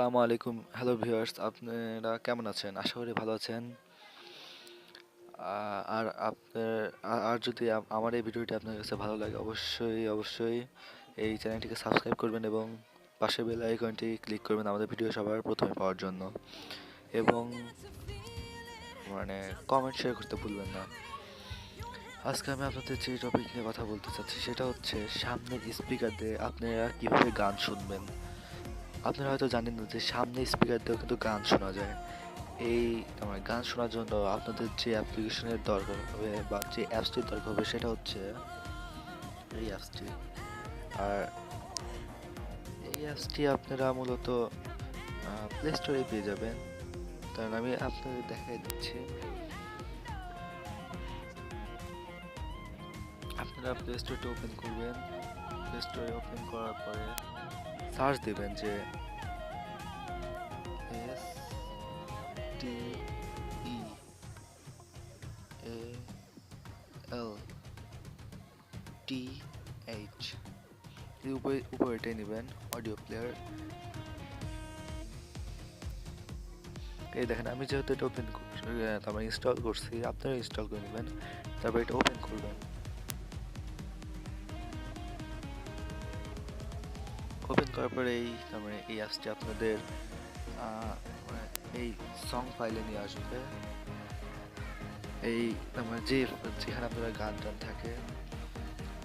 আসসালামু আলাইকুম, hello viewers, আপনারা কেমন আছেন? আশা করি ভালো আছেন। আর আপনার আর যদি আমার এই ভিডিওটি আপনার কাছে ভালো লাগে, অবশ্যই এই চ্যানেলটিকে সাবস্ক্রাইব করবেন এবং পাশে বেল আইকনটি ক্লিক করবেন আমাদের ভিডিও সবার প্রথমে পাওয়ার জন্য। এবং কমেন্ট শেয়ার করতে ভুলবেন না। আজকে আমি আপনাদের যে টপিক নিয়ে কথা বলতে চাচ্ছি সেটা হচ্ছে সামনের স্পিকার দিয়ে আপনারা কিভাবে গান শুনবেন। আপনারা হয়তো জানেন না যে সামনে স্পিকার দিয়েও কিন্তু গান শোনা যায়। এই গান শোনার জন্য আপনাদের যে অ্যাপ্লিকেশনের দরকার হবে বা যে অ্যাপসটির দরকার হবে সেটা হচ্ছে এই অ্যাপসটি। আর এই অ্যাপসটি আপনারা মূলত প্লে স্টোরে পেয়ে যাবেন। কারণ আমি আপনাদের দেখাই দিচ্ছি। আপনারা প্লে স্টোরটা ওপেন করবেন। প্লে স্টোরে ওপেন করার পরে সার্চ দেবেন যে এস টি ই এ এল টি এইচ, উপরেটাই নেবেন অডিও প্লেয়ার। এই দেখেন, আমি যেহেতু এটা ওপেন তারপর ইনস্টল করছি, আপনারা ইনস্টল করে নেবেন। তারপর এটা ওপেন করবেন। ওপেন করার পরে এই অ্যাপসটি আপনাদের এই সং ফাইলে নিয়ে আসবে। এই যেখানে আপনারা গান টান থাকে,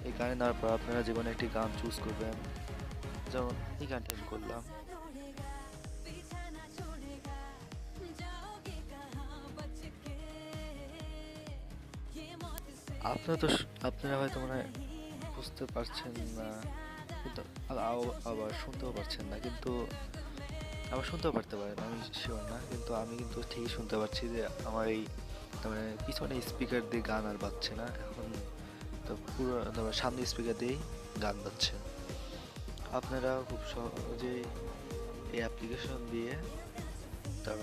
এই গানে নেওয়ার পর আপনারা যে কোনো একটি গান চুজ করবেন। যেমন এই গানটা আমি করলাম। আপনারা হয়তো বুঝতে পারছেন না, কিন্তু আবার শুনতেও পারছেন না, কিন্তু আবার শুনতেও পারতে পারেন, আমি শিওর না, কিন্তু আমি কিন্তু ঠিকই শুনতে পাচ্ছি যে আমার এই পিছনে স্পিকার দিয়ে গান আর বাজছে না এখন। তো পুরো সামনে স্পিকার দিয়েই গান বাজছে। আপনারা খুব সহজেই এই অ্যাপ্লিকেশন দিয়ে তার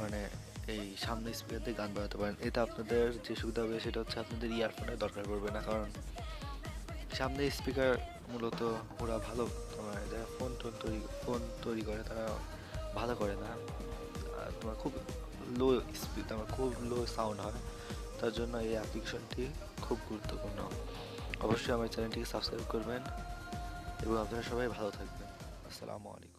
এই সামনে স্পিকার দিয়ে গান বাজাতে পারেন। এতে আপনাদের যে সুবিধা হবে সেটা হচ্ছে আপনাদের ইয়ারফোনের দরকার পড়বে না, কারণ সামনে স্পিকার মূলত ওরা ভালো যারা ফোন তৈরি করে তারা ভালো করে না। খুব লো স্পিড, খুব লো সাউন্ড হয়। তার জন্য এই অ্যাপ্লিকেশনটি খুব গুরুত্বপূর্ণ। অবশ্যই আমার চ্যানেলটিকে সাবস্ক্রাইব করবেন এবং আপনারা সবাই ভালো থাকবেন। আসসালামু আলাইকুম।